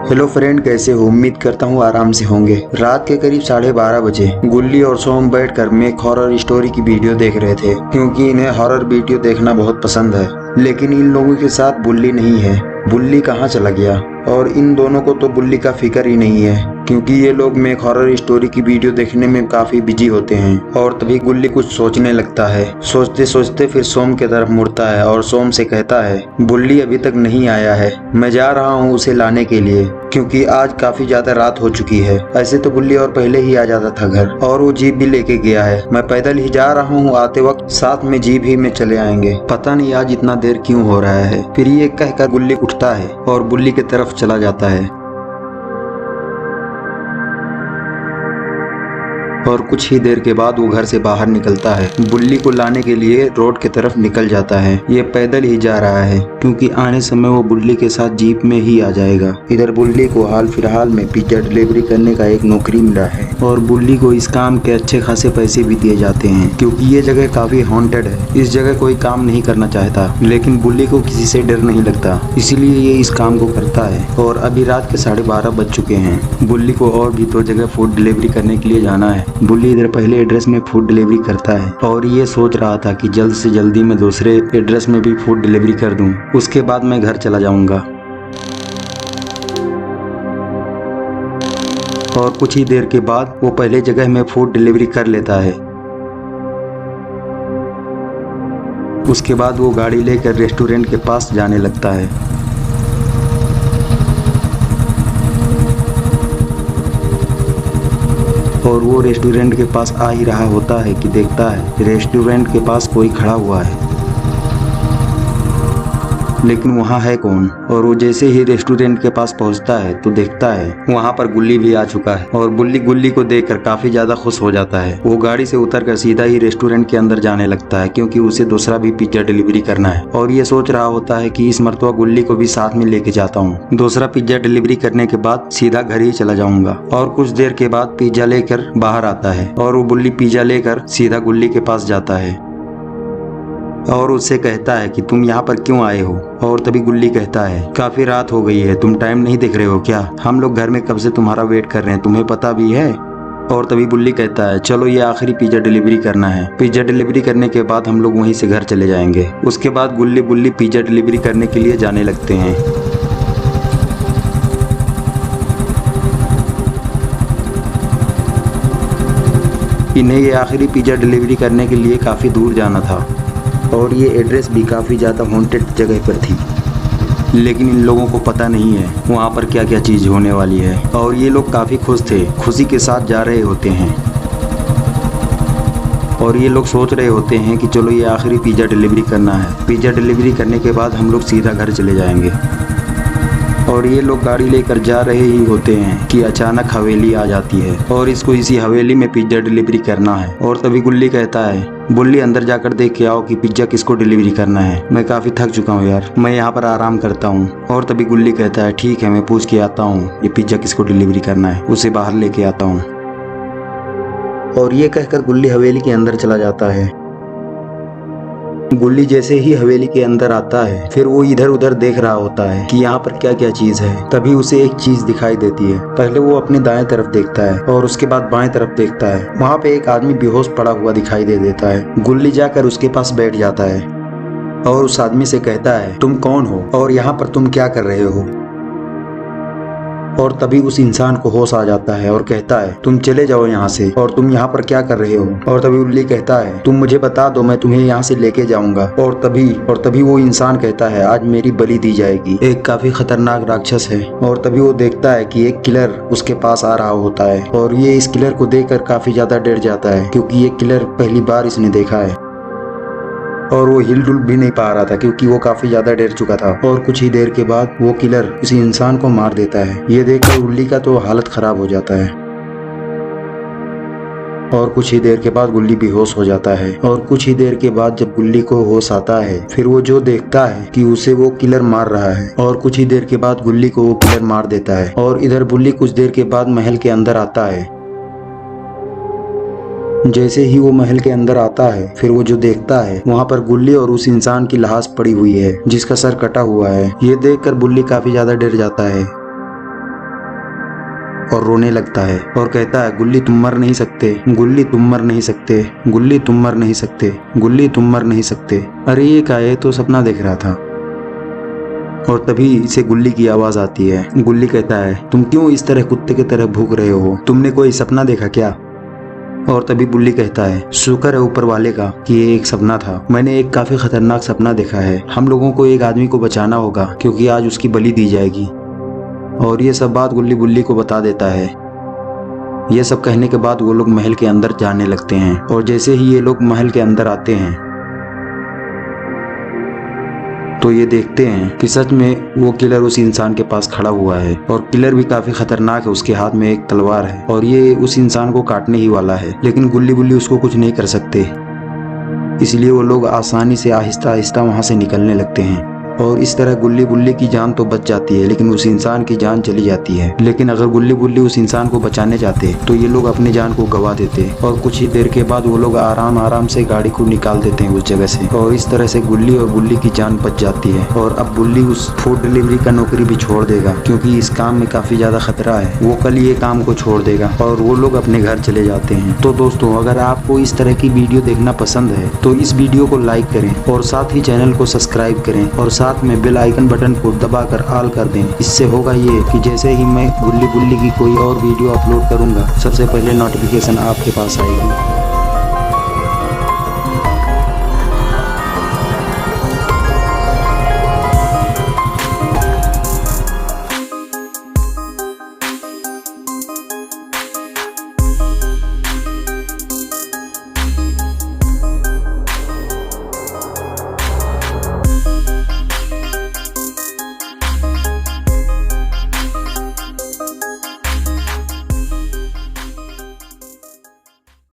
Hello friend, कैसे हो? उम्मीद करता हूँ आराम से होंगे। रात के करीब 12:30 बजे गुल्ली और सोम बैठकर मेक हॉरर स्टोरी की वीडियो देख रहे थे, क्योंकि इन्हें हॉरर वीडियो देखना बहुत पसंद है। लेकिन इन लोगों के साथ बुल्ली नहीं है। बुल्ली कहाँ चला गया? और इन दोनों को तो बुल्ली का फिक्र ही नहीं है, क्योंकि ये लोग मेक हॉरर स्टोरी की वीडियो देखने में काफी बिजी होते हैं। और तभी गुल्ली कुछ सोचने लगता है। सोचते सोचते फिर सोम की तरफ मुड़ता है और सोम से कहता है, बुल्ली अभी तक नहीं आया है, मैं जा रहा हूँ उसे लाने के लिए, क्योंकि आज काफी ज्यादा रात हो चुकी है। ऐसे तो बुल्ली और पहले ही आ जाता था घर, और वो जीप भी लेके गया है। मैं पैदल ही जा रहा हूँ, आते वक्त साथ में जीप ही में चले आएंगे। पता नहीं आज इतना देर क्यों हो रहा है। फिर ये कहकर गुल्ली उठता है और बुल्ली की तरफ चला जाता है। और कुछ ही देर के बाद वो घर से बाहर निकलता है। बुल्ली को लाने के लिए रोड की तरफ निकल जाता है। ये पैदल ही जा रहा है, क्योंकि आने समय वो बुल्ली के साथ जीप में ही आ जाएगा। इधर बुल्ली को हाल फिलहाल में पिज्जा डिलीवरी करने का एक नौकरी मिला है, और बुल्ली को इस काम के अच्छे खासे पैसे भी दिए जाते हैं, क्योंकि ये जगह काफी हॉन्टेड है। इस जगह कोई काम नहीं करना चाहता, लेकिन बुल्ली को किसी से डर नहीं लगता, इसीलिए ये इस काम को करता है। और अभी रात के 12:30 बज चुके हैं। बुल्ली को और भी 2 जगह फूड डिलीवरी करने के लिए जाना है। बुल्ली इधर पहले एड्रेस में फूड डिलीवरी करता है, और ये सोच रहा था कि जल्द से जल्दी मैं दूसरे एड्रेस में भी फूड डिलीवरी कर दूं, उसके बाद मैं घर चला जाऊंगा। और कुछ ही देर के बाद वो पहले जगह में फूड डिलीवरी कर लेता है। उसके बाद वो गाड़ी लेकर रेस्टोरेंट के पास जाने लगता है। और वो रेस्टोरेंट के पास आ ही रहा होता है कि देखता है रेस्टोरेंट के पास कोई खड़ा हुआ है, लेकिन वहाँ है कौन? और वो जैसे ही रेस्टोरेंट के पास पहुँचता है तो देखता है वहाँ पर गुल्ली भी आ चुका है। और बुल्ली गुल्ली को देखकर काफी ज्यादा खुश हो जाता है। वो गाड़ी से उतरकर सीधा ही रेस्टोरेंट के अंदर जाने लगता है, क्योंकि उसे दूसरा भी पिज्जा डिलीवरी करना है। और ये सोच रहा होता है कि इस मर्तबा गुल्ली को भी साथ में लेके जाता हूँ। दूसरा पिज्जा डिलीवरी करने के बाद सीधा घर ही चला जाऊंगा। और कुछ देर के बाद पिज्जा लेकर बाहर आता है, और वो बुल्ली पिज्जा लेकर सीधा गुल्ली के पास जाता है और उससे कहता है कि तुम यहाँ पर क्यों आए हो? और तभी गुल्ली कहता है, काफी रात हो गई है, तुम टाइम नहीं देख रहे हो क्या? हम लोग घर में कब से तुम्हारा वेट कर रहे हैं, तुम्हें पता भी है। और तभी बुल्ली कहता है, चलो ये आखिरी पिज्जा डिलीवरी करना है। पिज्जा डिलीवरी करने के बाद हम लोग वहीं से घर चले जाएंगे। उसके बाद गुल्ली बुल्ली पिज्जा डिलीवरी करने के लिए जाने लगते हैं। इन्हें ये आखिरी पिज्जा डिलीवरी करने के लिए काफी दूर जाना था, और ये एड्रेस भी काफ़ी ज़्यादा हॉन्टेड जगह पर थी। लेकिन इन लोगों को पता नहीं है वहाँ पर क्या क्या चीज़ होने वाली है। और ये लोग काफ़ी खुश थे, खुशी के साथ जा रहे होते हैं। और ये लोग सोच रहे होते हैं कि चलो ये आखिरी पिज़्ज़ा डिलीवरी करना है। पिज़्ज़ा डिलीवरी करने के बाद हम लोग सीधा घर चले जाएंगे। और ये लोग गाड़ी लेकर जा रहे ही होते हैं कि अचानक हवेली आ जाती है, और इसको इसी हवेली में पिज्जा डिलीवरी करना है। और तभी गुल्ली कहता है, बुल्ली अंदर जाकर देख के आओ कि पिज्जा किसको डिलीवरी करना है। मैं काफी थक चुका हूँ यार, मैं यहाँ पर आराम करता हूँ। और तभी गुल्ली कहता है, ठीक है, मैं पूछ के आता हूँ ये पिज्जा किसको डिलीवरी करना है, उसे बाहर लेके आता हूँ। और ये कहकर गुल्ली हवेली के अंदर चला जाता है। गुल्ली जैसे ही हवेली के अंदर आता है, फिर वो इधर उधर देख रहा होता है कि यहाँ पर क्या क्या चीज है। तभी उसे एक चीज दिखाई देती है। पहले वो अपने दाएं तरफ देखता है, और उसके बाद बाएं तरफ देखता है। वहाँ पे एक आदमी बेहोश पड़ा हुआ दिखाई दे देता है। गुल्ली जाकर उसके पास बैठ जाता है, और उस आदमी से कहता है, तुम कौन हो और यहाँ पर तुम क्या कर रहे हो? और तभी उस इंसान को होश आ जाता है और कहता है, तुम चले जाओ यहाँ से, और तुम यहाँ पर क्या कर रहे हो? और तभी गुल्ली कहता है, तुम मुझे बता दो, मैं तुम्हें यहाँ से लेके जाऊंगा। और तभी वो इंसान कहता है, आज मेरी बलि दी जाएगी। एक काफी खतरनाक राक्षस है। और तभी वो देखता है कि एक किलर उसके पास आ रहा होता है, और ये इस किलर को देखकर काफी ज्यादा डर जाता है, क्योंकि ये किलर पहली बार इसने देखा है। और वो हिलडुल भी नहीं पा रहा था, क्योंकि वो काफी ज्यादा डर चुका था। और कुछ ही देर के बाद वो किलर उसी इंसान को मार देता है। ये देखकर गुल्ली का तो हालत खराब हो जाता है। और कुछ ही देर के बाद गुल्ली बेहोश हो जाता है। और कुछ ही देर के बाद जब गुल्ली को होश आता है, फिर वो जो देखता है कि उसे वो किलर मार रहा है। और कुछ ही देर के बाद गुल्ली को वो किलर मार देता है। और इधर बुल्ली कुछ देर के बाद महल के अंदर आता है। जैसे ही वो महल के अंदर आता है, फिर वो जो देखता है वहाँ पर गुल्ली और उस इंसान की लाश पड़ी हुई है, जिसका सर कटा हुआ है। ये देखकर बुल्ली काफी ज्यादा डर जाता है। और रोने लगता है और कहता है, गुल्ली तुम मर नहीं सकते, गुल्ली तुम मर नहीं सकते, गुल्ली तुम मर नहीं सकते, गुल्ली तुम मर नहीं सकते। अरे ये क्या है, तो सपना देख रहा था। और तभी इसे गुल्ली की आवाज आती है। गुल्ली कहता है, तुम क्यों इस तरह कुत्ते की तरह भूख रहे हो, तुमने कोई सपना देखा क्या? और तभी बुल्ली कहता है, शुक्र है ऊपर वाले का कि ये एक सपना था। मैंने एक काफी खतरनाक सपना देखा है। हम लोगों को एक आदमी को बचाना होगा क्योंकि आज उसकी बलि दी जाएगी। और ये सब बात गुल्ली बुल्ली को बता देता है। ये सब कहने के बाद वो लोग महल के अंदर जाने लगते हैं। और जैसे ही ये लोग महल के अंदर आते हैं तो ये देखते हैं कि सच में वो किलर उस इंसान के पास खड़ा हुआ है। और किलर भी काफी खतरनाक है, उसके हाथ में एक तलवार है और ये उस इंसान को काटने ही वाला है। लेकिन गुल्ली बुल्ली उसको कुछ नहीं कर सकते, इसलिए वो लोग आसानी से आहिस्ता आहिस्ता वहां से निकलने लगते हैं। और इस तरह गुल्ली बुल्ली की जान तो बच जाती है, लेकिन उस इंसान की जान चली जाती है। लेकिन अगर गुल्ली बुल्ली उस इंसान को बचाने जाते तो ये लोग अपनी जान को गवा देते। और कुछ ही देर के बाद वो लोग आराम आराम से गाड़ी को निकाल देते हैं उस जगह से। और इस तरह से गुल्ली और बुल्ली की जान बच जाती है। और अब बुल्ली उस फूड डिलीवरी का नौकरी भी छोड़ देगा क्योंकि इस काम में काफी ज्यादा खतरा है। वो कल ये काम को छोड़ देगा और वो लोग अपने घर चले जाते हैं। तो दोस्तों, अगर आपको इस तरह की वीडियो देखना पसंद है तो इस वीडियो को लाइक करें और साथ ही चैनल को सब्सक्राइब करें और साथ में बेल आइकन बटन को दबाकर ऑल कर दें। इससे होगा ये कि जैसे ही मैं गुल्ली बुल्ली की कोई और वीडियो अपलोड करूंगा, सबसे पहले नोटिफिकेशन आपके पास आएगी।